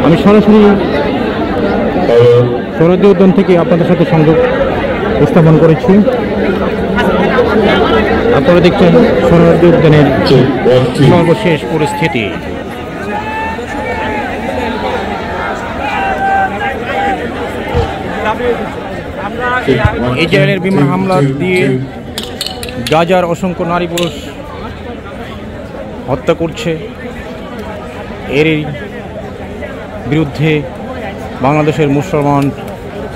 আমি সরাসরি সোহরাওয়ার্দী উদ্যান থেকে আপনাদের সাথে সংযোগ স্থাপন করেছি। আপনারা দেখছেন সোহরাওয়ার্দী উদ্যানের সর্বশেষ পরিস্থিতি। ইসরায়েলের বিমান হামলা দিয়ে গাজার অসংখ্য নারী পুরুষ হত্যা করছে। এরই বিরুদ্ধে বাংলাদেশের মুসলমান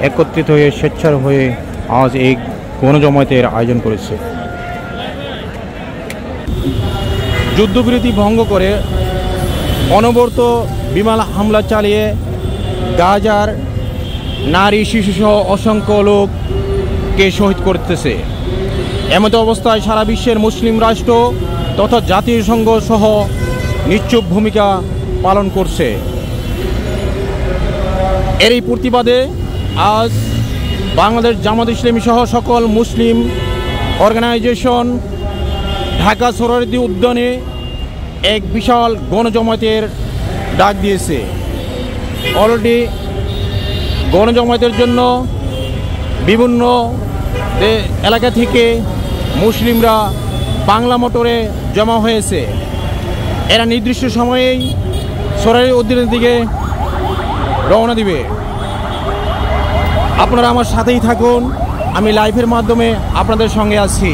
একত্রিত হয়ে স্বেচ্ছার হয়ে আজ এই গণজমায়েতের আয়োজন করেছে। যুদ্ধবিরতি ভঙ্গ করে অনবরত বিমান হামলা চালিয়ে গাজার নারী শিশুসহ অসংখ্য লোককে শহীদ করতেছে। এমতো অবস্থায় সারা বিশ্বের মুসলিম রাষ্ট্র তথা জাতিসংঘ সহ নিশ্চুপ ভূমিকা পালন করছে। এরই প্রতিবাদে আজ বাংলাদেশ জামাত ইসলামী সহ সকল মুসলিম অর্গানাইজেশন ঢাকা সোহরাওয়ার্দী উদ্যানে এক বিশাল গণজমায়েতের ডাক দিয়েছে। অলরেডি গণজমায়েতের জন্য বিভিন্ন এলাকা থেকে মুসলিমরা বাংলা মোটরে জমা হয়েছে। এরা নির্দিষ্ট সময়েই সোহরাওয়ার্দী উদ্যানের দিকে রওনা দিবে। আপনারা আমার সাথেই থাকুন, আমি লাইভের মাধ্যমে আপনাদের সঙ্গে আছি।